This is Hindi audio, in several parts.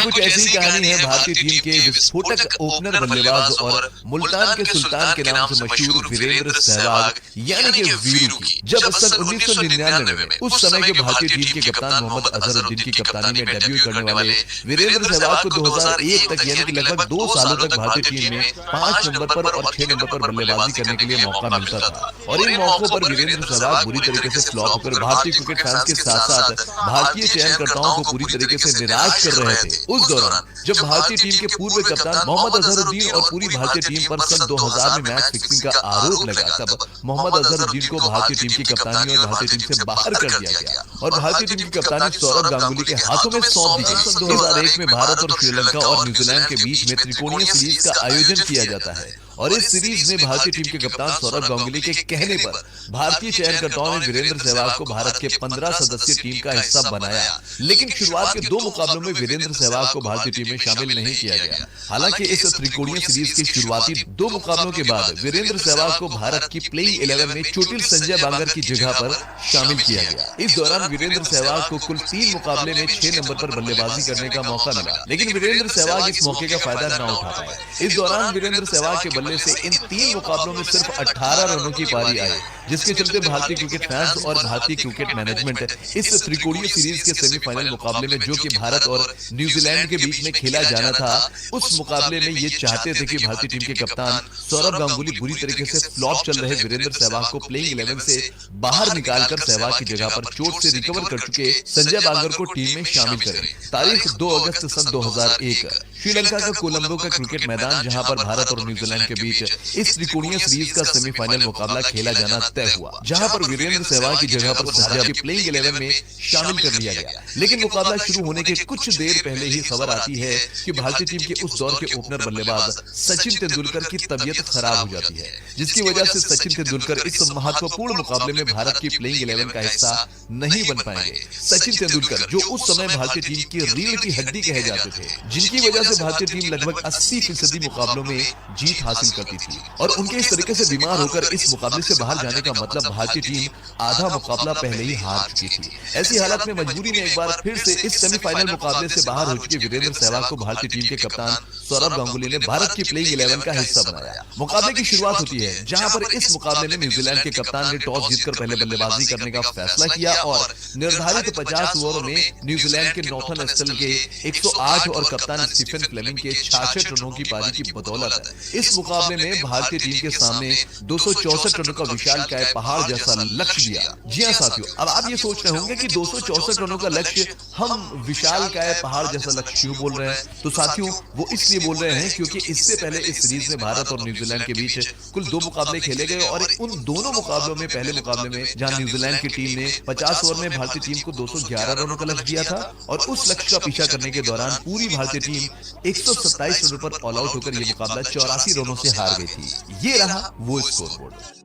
कुछ ऐसी कहानी है भारतीय टीम के विस्फोटक ओपनर बल्लेबाज और मुल्तान के सुल्तान के नाम से मशहूर वीरेंद्र सहवाग यानी कि वीरू की। जब सन 1999 में उस समय के भारतीय टीम के कप्तान मोहम्मद अजहरुद्दीन की कप्तानी में डेब्यू करने वाले वीरेंद्र सहवाग को 2001 तक यानी कि लगभग 2 सालों तक भारतीय टीम में 5 नंबर पर और 6 नंबर पर बल्लेबाजी करने के लिए मौका मिलता था। और इन मौकों पर वीरेंद्र सहवाग बुरी तरीके से फ्लॉप होकर भारतीय क्रिकेट फैंस के साथ साथ भारतीय चयनकर्ताओं को पूरी तरीके से निराश कर रहे थे। उस दौरान जब भारतीय टीम के पूर्व कप्तान मोहम्मद अजहरुद्दीन और पूरी भारतीय टीम पर सन 2000 में मैच फिक्सिंग का आरोप लगा, तब मोहम्मद अजहरुद्दीन को भारतीय टीम की कप्तानी और भारतीय टीम से बाहर कर दिया गया और भारतीय टीम की कप्तानी सौरभ गांगुली के हाथों में सौंप दी गई। सन 2001 में भारत और श्रीलंका और न्यूजीलैंड के बीच में त्रिकोणीय सीरीज का आयोजन किया जाता है और इस सीरीज में भारतीय टीम के कप्तान सौरभ गांगुली के कहने पर भारतीय चयनकर्ताओं ने वीरेंद्र सहवाग को भारत के 15 सदस्यीय टीम का हिस्सा बनाया। लेकिन शुरुआत के 2 मुकाबलों में वीरेंद्र सहवाग को भारतीय टीम में शामिल नहीं किया गया। हालांकि इस त्रिकोणीय सीरीज के शुरुआती 2 मुकाबलों के बाद वीरेंद्र सहवाग को भारत की प्लेइंग 11 में चोटिल संजय बांगर की जगह पर शामिल किया गया। इस दौरान वीरेंद्र सहवाग को कुल 3 मुकाबले में 6 नंबर पर बल्लेबाजी करने का मौका मिला, लेकिन वीरेंद्र सहवाग इस मौके का फायदा न उठा पाए। इस दौरान वीरेंद्र सहवाग के बल्ले से इन 3 मुकाबलों में सिर्फ 18 रनों की पारी आई, जिसके चलते भारतीय क्रिकेट फैंस और भारतीय क्रिकेट मैनेजमेंट इस त्रिकोणीय सीरीज के सेमीफाइनल मुकाबले में जो कि भारत और न्यूजीलैंड के बीच में खेला जाना था, उस मुकाबले में ये चाहते थे कि भारतीय टीम के कप्तान सौरभ गांगुली बुरी तरीके से फ्लॉप चल रहे वीरेंद्र सहवाग को प्लेइंग 11 से बाहर निकालकर सहवाग की जगह पर चोट से रिकवर कर चुके संजय बांगर को टीम में शामिल करें। तारीख 2 अगस्त सन 2001 श्रीलंका का कोलंबो का क्रिकेट मैदान, जहां पर भारत और न्यूजीलैंड के बीच इस त्रिकोणीय सीरीज का सेमीफाइनल मुकाबला खेला जाना तय हुआ, जहां पर वीरेंद्र सहवाग की जगह पर संजय की प्लेइंग 11 में शामिल कर लिया गया। लेकिन मुकाबला शुरू होने के कुछ देर पहले ही खबर आती है कि भारतीय टीम के उस दौर के ओपनर बल्लेबाज सचिन तेंदुलकर की तबीयत खराब हो जाती है, जिसकी वजह से सचिन तेंदुलकर इस महत्वपूर्ण मुकाबले में भारत की प्लेइंग 11 का हिस्सा नहीं बन पाएंगे। सचिन तेंदुलकर जो उस समय भारतीय टीम की रीढ़ की हड्डी कहे जाते थे, जिनकी वजह से भारतीय टीम लगभग 80% मुकाबलों में जीत हासिल करती थी, और उनके इस तरीके से बीमार होकर इस मुकाबले से बाहर जाने का मतलब भारतीय टीम आधा मुकाबला पहले ही हार चुकी थी। ऐसी हालत में मजबूरी में एक बार फिर से इस सेमीफाइनल मुकाबले से बाहर हो चुके वीरेंद्र सहवाग को भारतीय टीम के कप्तान सौरभ गांगुली ने भारत की प्लेइंग 11 का हिस्सा बनाया। मुकाबले की शुरुआत होती है, जहां पर इस मुकाबले में न्यूजीलैंड के कप्तान ने टॉस जीतकर पहले बल्लेबाजी करने का फैसला किया और निर्धारित 50 ओवरों में न्यूजीलैंड के नॉर्थन एस्टल के 108 और कप्तान स्टीफन फ्लेमिंग के 66 रनों की पारी की बदौलत इस मुकाबले में भारतीय टीम के सामने 264 रनों का विशालकाय पहाड़ जैसा लक्ष्य दिया। जी हां साथियों, अब आप ये सोच रहे होंगे कि 264 रनों का लक्ष्य हम विशालकाय पहाड़ जैसा लक्ष्य क्यों बोल रहे हैं? तो साथियों, वो इसलिए बोल रहे हैं क्योंकि इससे पहले इस सीरीज में भारत और न्यूजीलैंड के बीच कुल 2 मुकाबले खेले गए और उन दोनों मुकाबलों में पहले मुकाबले में जहां न्यूजीलैंड की टीम ने 50 ओवर में भारतीय टीम को 211 रनों का लक्ष्य दिया था और उस लक्ष्य का पीछा करने के दौरान पूरी भारतीय टीम 127 रनों पर ऑल आउट होकर यह मुकाबला 84 रनों से हार गई थी। ये रहा वो स्कोरबोर्ड।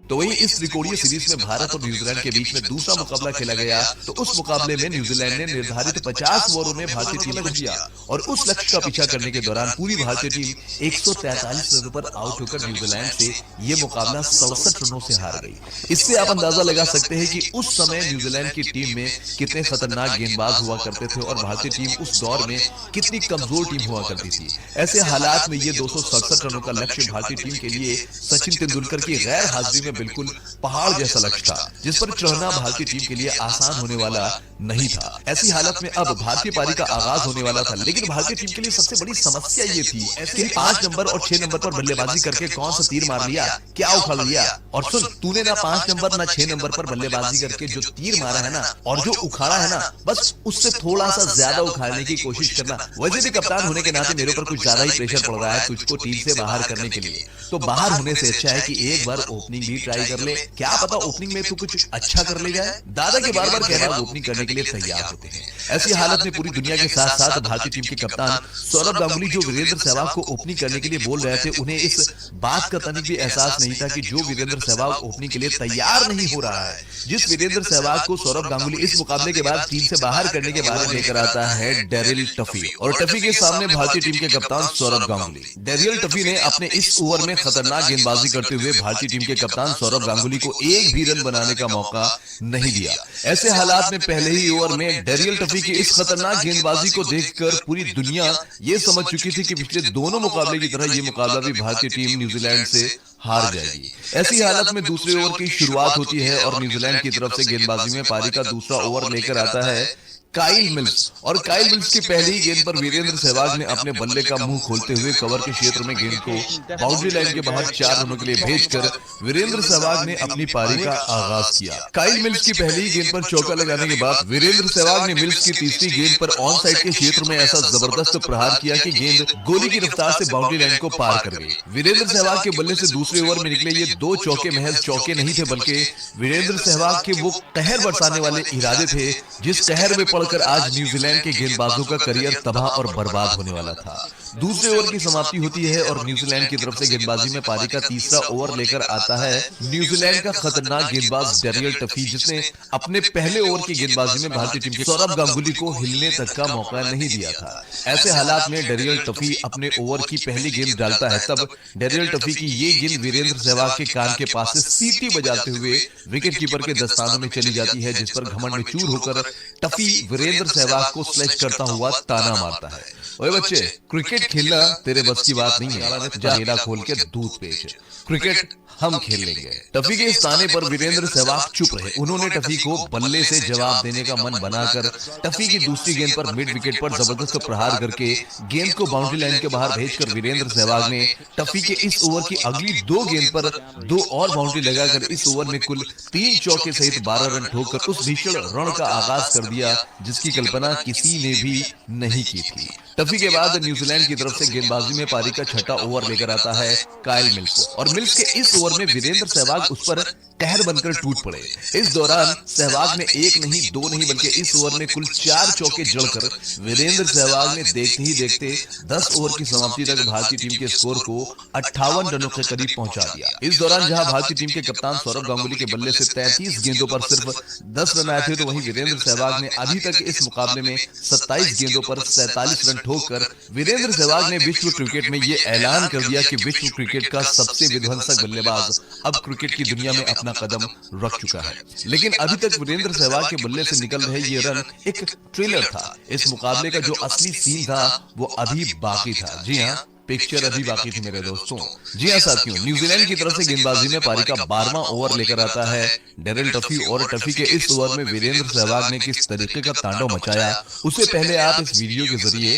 तो वही इस त्रिकोणीय सीरीज में भारत और न्यूजीलैंड के बीच में दूसरा मुकाबला खेला गया, तो उस मुकाबले में न्यूजीलैंड ने निर्धारित 50 ओवरों में भारतीय टीम को दिया और उस लक्ष्य का पीछा करने के दौरान पूरी भारतीय टीम 143 रनों पर आउट होकर न्यूजीलैंड से ये मुकाबला 67 रनों से हार गई। इससे आप अंदाजा लगा सकते हैं कि उस समय न्यूजीलैंड की टीम में कितने खतरनाक गेंदबाज हुआ करते थे और भारतीय टीम उस दौर में कितनी कमजोर टीम हुआ करती थी। ऐसे हालात में ये 267 रनों का लक्ष्य भारतीय टीम के लिए सचिन तेंदुलकर की गैर हाजिरी में बिल्कुल पहाड़ जैसा लक्ष्य था, जिस पर चढ़ना भारतीय टीम के लिए आसान होने वाला नहीं था। ऐसी हालत में अब भारतीय पारी का आगाज होने वाला था, लेकिन भारतीय टीम के लिए सबसे बड़ी समस्या ये थी कि 5 नंबर और 6 नंबर पर बल्लेबाजी करके कौन सा तीर मार लिया, क्या उखाड़ लिया। और सुन, तूने ना 5 नंबर ना 6 नंबर पर बल्लेबाजी करके जो तीर मारा है ना और जो उखाड़ा है ना, बस उससे थोड़ा सा ज्यादा उखाड़ने की कोशिश करना। वैसे भी कप्तान होने के नाते मेरे ऊपर कुछ ज्यादा ही प्रेशर पड़ रहा है तुझको टीम से बाहर करने के लिए, तो बाहर होने से अच्छा है कि एक बार ओपनिंग भी ट्राई कर ले। क्या पता ओपनिंग में तू कुछ अच्छा कर ले जाए। दादा के बार बार कहना ओपनिंग करने के लिए तैयार होते हैं। ऐसी हालत में पूरी दुनिया के साथ साथ भारतीय टीम के कप्तान सौरभ गांगुली जो वीरेंद्र सहवाग को ओपनिंग करने के लिए बोल रहे थे, उन्हें इस बात का तनिक भी एहसास नहीं था कि जो वीरेंद्र सहवाग ओपनिंग के लिए तैयार नहीं हो रहा है, जिस वीरेंद्र सहवाग को सौरभ गांगुली इस मुकाबले के बाद टीम से बाहर करने के बारे में लेकर आता है डेरिल टफी, और टफी के सामने भारतीय टीम के कप्तान सौरभ गांगुली। डेरिल टफी ने अपने इस ओवर में खतरनाक गेंदबाजी करते हुए भारतीय टीम के कप्तान सौरव गांगुली को एक भी रन बनाने का मौका नहीं दिया। ऐसे हालात में पहले ही ओवर में डेरियल टफी की इस खतरनाक गेंदबाजी को देखकर पूरी दुनिया ये समझ चुकी थी कि पिछले दोनों मुकाबले की तरह ये मुकाबला भी भारतीय टीम न्यूजीलैंड से हार जाएगी। ऐसी हालत में दूसरे ओवर की शुरुआत होती है और न्यूजीलैंड की तरफ से गेंदबाजी में पारी का दूसरा ओवर लेकर आता है काइल मिल्स। और काइल मिल्स की पहली ही गेंद पर वीरेंद्र सहवाग ने अपने बल्ले का मुंह खोलते हुए कवर के क्षेत्र में गेंद को बाउंड्री लाइन के बाहर 4 रनों के लिए भेजकर वीरेंद्र सहवाग ने अपनी पारी का आगाज किया। काइल मिल्स की पहली ही गेंद पर चौका लगाने के बाद वीरेंद्र सहवाग ने मिल्स की तीसरी गेंद पर ऑन साइड के क्षेत्र में ऐसा जबरदस्त प्रहार किया कि गेंद गोली की रफ्तार से बाउंड्री लाइन को पार कर गई। वीरेंद्र सहवाग के बल्ले से दूसरे ओवर में निकले ये 2 चौके महज चौके नहीं थे, बल्कि वीरेंद्र सहवाग के वो कहर बरसाने वाले इरादे थे जिस कहर में पड़कर आज न्यूजीलैंड के गेंदबाजों का करियर तबाह और बर्बाद होने वाला था। दूसरे ओवर की समाप्ति होती है और न्यूजीलैंड की तरफ से गेंदबाजी में पारी का तीसरा ओवर लेकर आता है न्यूजीलैंड का खतरनाक गेंदबाज डेरियल टफी, जिसने अपने पहले ओवर की गेंदबाजी में भारतीय टीम के सौरव गांगुली को हिलने तक का मौका नहीं दिया था। ऐसे हालात में डेरियल टफी अपने ओवर की पहली गेंद डालता है। तब डेरियल टफी की ये गेंद वीरेंद्र सहवाग के कान के पास से सीटी बजाते हुए विकेट कीपर के दस्तानों में चली जाती है, जिस पर घमंड में चूर होकर टफी वीरेंद्र सहवाग को स्लेज करता हुआ ताना मारता है, ओए बच्चे, क्रिकेट खेलना तेरे बस की बात नहीं है, जा हीरा खोल के दूध बेच, क्रिकेट हम खेल लेंगे। टफी के इस ताने पर वीरेंद्र सहवाग चुप रहे। उन्होंने टफी को बल्ले से जवाब देने का मन बनाकर टफी की दूसरी गेंद पर मिड विकेट पर जबरदस्त प्रहार करके गेंद को बाउंड्री लाइन के बाहर भेजकर वीरेंद्र सहवाग ने टफी के इस ओवर की अगली 2 गेंद पर 2 और बाउंड्री लगाकर इस ओवर में कुल 3 चौके सहित 12 रन ठोककर उस भीषण रण का आगाज कर दिया जिसकी कल्पना किसी ने भी नहीं की थी। टफी के बाद न्यूजीलैंड की तरफ से गेंदबाजी में पारी का छठा ओवर लेकर आता है काइल मिल्स और मिल्स के इस ओवर में वीरेंद्र सहवाग उस पर कहर बनकर टूट पड़े। इस दौरान सहवाग ने 1 नहीं 2 नहीं बल्कि इस ओवर में कुल 4 चौके जड़कर वीरेंद्र सहवाग ने देखते ही देखते 10 ओवर की समाप्ति तक भारतीय टीम के स्कोर को 58 रनों के करीब पहुंचा दिया। इस दौरान जहां भारतीय टीम के कप्तान सौरव गांगुली के बल्ले से 33 गेंदों पर सिर्फ 10 रन आए थे, तो वहीं वीरेंद्र सहवाग ने अभी तक इस मुकाबले में 27 गेंदों पर 47 रन ठोककर वीरेंद्र सहवाग ने विश्व क्रिकेट में ये ऐलान कर दिया कि विश्व क्रिकेट का सबसे विध्वंसक बल्लेबाज अब क्रिकेट की दुनिया में अपना कदम रख चुका है। लेकिन अभी तक वीरेंद्र सहवाग के बल्ले से निकल रहे ये रन एक ट्रेलर था। इस मुकाबले का जो असली सीन था वो अभी बाकी था। जी हाँ, पिक्चर अभी बाकी थी मेरे दोस्तों। जी हाँ साथियों, न्यूजीलैंड की तरफ से गेंदबाजी में पारी का 12वां ओवर लेकर आता है डेरियल टफी और टफी के इस ओवर में वीरेंद्र सहवाग ने किस तरीके का तांडव मचाया, उससे पहले आप इस वीडियो के जरिए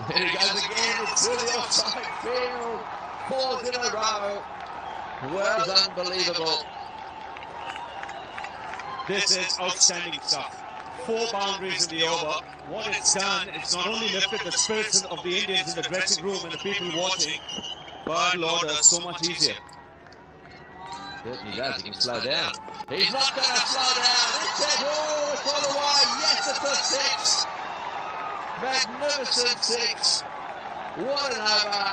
Here he goes again, it's really offside field, 4 in a row, well, unbelievable. This is outstanding stuff. 4 boundaries in the over. What it's done, it's not only lifted the spirits of the Indians in the dressing room and the people watching, but Lord, it's so much easier. Certainly does, he can slow down. He's not going to slow down, it's it, oh, it's on the wide, yes, it's a 6. Magnificent 6. What an over.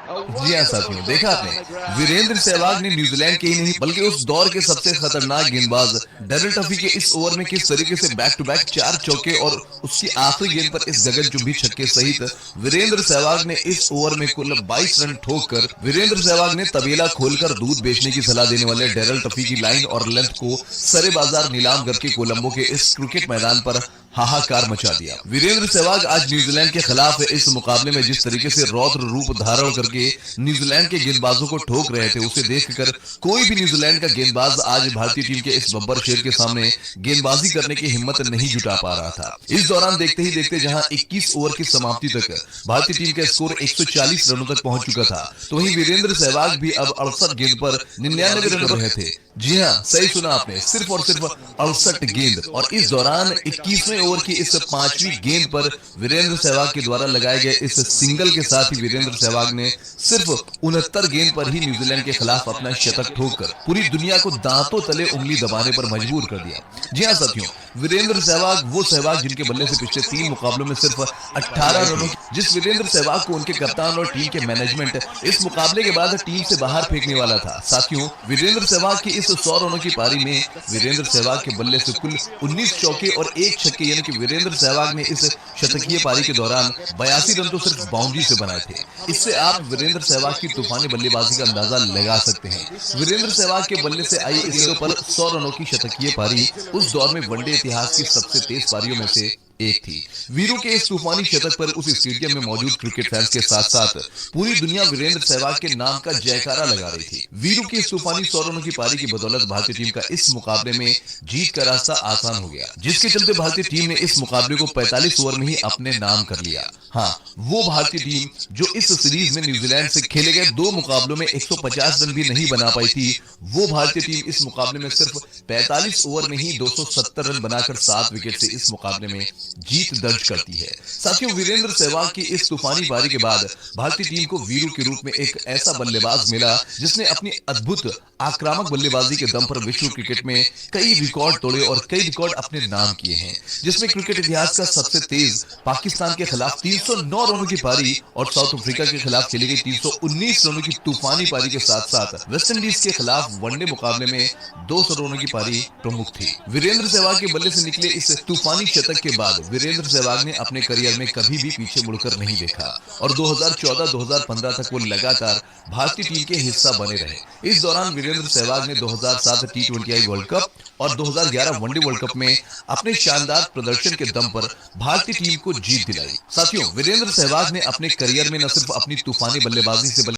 जी हाँ साथियों, देखा आपने, वीरेंद्र सहवाग ने न्यूजीलैंड के ही नहीं बल्कि उस दौर के सबसे खतरनाक गेंदबाज डेरियल टफी के इस ओवर में किस तरीके से बैक टू बैक 4 चौके और उसकी आखिरी गेंद पर इस गगनचुंबी छक्के सहित वीरेंद्र सहवाग ने इस ओवर में कुल 22 रन ठोककर वीरेंद्र सहवाग ने तबेला खोलकर दूध बेचने की सलाह देने वाले डेरियल टफी की लाइन और लेंथ को सरे बाजार नीलाम करके कोलंबो के इस क्रिकेट मैदान पर हाहाकार मचा दिया। वीरेंद्र सहवाग आज न्यूजीलैंड के खिलाफ इस मुकाबले में जिस तरीके से रौद्र रूप धारण करके न्यूजीलैंड के गेंदबाजों को ठोक रहे थे, उसे देखकर कोई भी न्यूजीलैंड का गेंदबाज आज भारतीय टीम के इस बब्बर शेर के सामने गेंदबाजी करने की हिम्मत नहीं जुटा पा रहा था। इस दौरान देखते ही देखते जहां 21 ओवर की समाप्ति तक भारतीय टीम का स्कोर 140 रनों तक पहुंच चुका था, तो वहीं वीरेंद्र सहवाग भी अब 68 गेंद पर 99 रन रहे थे। जी हाँ, सही सुना आपने, सिर्फ और सिर्फ 68 गेंद। और इस दौरान 21वें ओवर की इस 5वीं गेंद पर वीरेंद्र सहवाग के द्वारा लगाए गए इस सिंगल के साथ ही वीरेंद्र सहवाग ने सिर्फ 69 गेंद पर ही न्यूजीलैंड के खिलाफ अपना शतक ठोककर पूरी दुनिया को दांतों तले उंगली दबाने पर मजबूर कर दिया। जी हाँ साथियों, वीरेंद्र सहवाग वो सहवाग जिनके बल्ले से पिछले 3 मुकाबलों में सिर्फ 18 रनों जिस वीरेंद्र सहवाग को उनके कप्तान और टीम के मैनेजमेंट इस मुकाबले के बाद टीम से बाहर फेंकने वाला था। साथियों, वीरेंद्र सहवाग की इस 100 रनों की पारी में वीरेंद्र सहवाग के बल्ले से कुल 19 चौके और 1 छक्के, यानी कि वीरेंद्र सहवाग ने इस शतकीय पारी के दौरान 82 रन तो सिर्फ बाउंड्री से बनाए थे। इससे आप वीरेंद्र सहवाग की तूफानी बल्लेबाजी का अंदाजा लगा सकते हैं। वीरेंद्र सहवाग के बल्ले से आई इस पर 100 रनों की शतकीय पारी उस दौर में वनडे इतिहास की सबसे तेज पारियों में से एक थी। वीरू के इस तूफानी शतक पर उस स्टेडियम में मौजूद क्रिकेट फैंस के साथ साथ पूरी दुनिया वीरेंद्र सहवाग के नाम का जयकारा लगा रही थी। वीरू की इस तूफानी 100 रनों की पारी की बदौलत भारतीय टीम का इस मुकाबले में जीत का रास्ता आसान हो गया, जिसके चलते भारतीय टीम ने इस मुकाबले को 45 ओवर में ही अपने नाम कर लिया। हाँ, वो भारतीय टीम जो इस सीरीज में न्यूजीलैंड से खेले गए 2 मुकाबलों में 150 रन भी नहीं बना पाई थी, वो भारतीय टीम इस मुकाबले में सिर्फ 45 ओवर में ही 270 रन बनाकर 7 विकेट से इस मुकाबले में जीत दर्ज करती है। साथियों, वीरेंद्र सहवाग की इस तूफानी पारी के बाद भारतीय टीम को वीरू के रूप में एक ऐसा बल्लेबाज मिला जिसने अपनी अद्भुत आक्रामक बल्लेबाजी के दम पर विश्व क्रिकेट में कई रिकॉर्ड तोड़े और कई रिकॉर्ड अपने नाम किए हैं, जिसमें क्रिकेट इतिहास का सबसे तेज पाकिस्तान के खिलाफ 309 रनों की पारी और साउथ अफ्रीका के खिलाफ खेली गई 319 रनों की तूफानी पारी के साथ साथ वेस्टइंडीज के खिलाफ वनडे मुकाबले में 200 रनों की पारी प्रमुख थी। वीरेंद्र सहवाग के बल्ले से निकले इस तूफानी शतक के बाद वीरेंद्र सहवाग ने अपने करियर में कभी भी पीछे मुड़कर नहीं देखा और 2014-2015 तक वो लगातार भारतीय टीम के हिस्सा बने रहे। इस दौरान वीरेंद्र सहवाग ने 2007 T20I वर्ल्ड कप और 2011 वनडे वर्ल्ड कप में अपने शानदार प्रदर्शन के दम पर भारतीय टीम को जीत दिलाई। साथियों, वीरेंद्र सहवाग ने अपने करियर में न सिर्फ अपनी तूफानी बल्लेबाजी से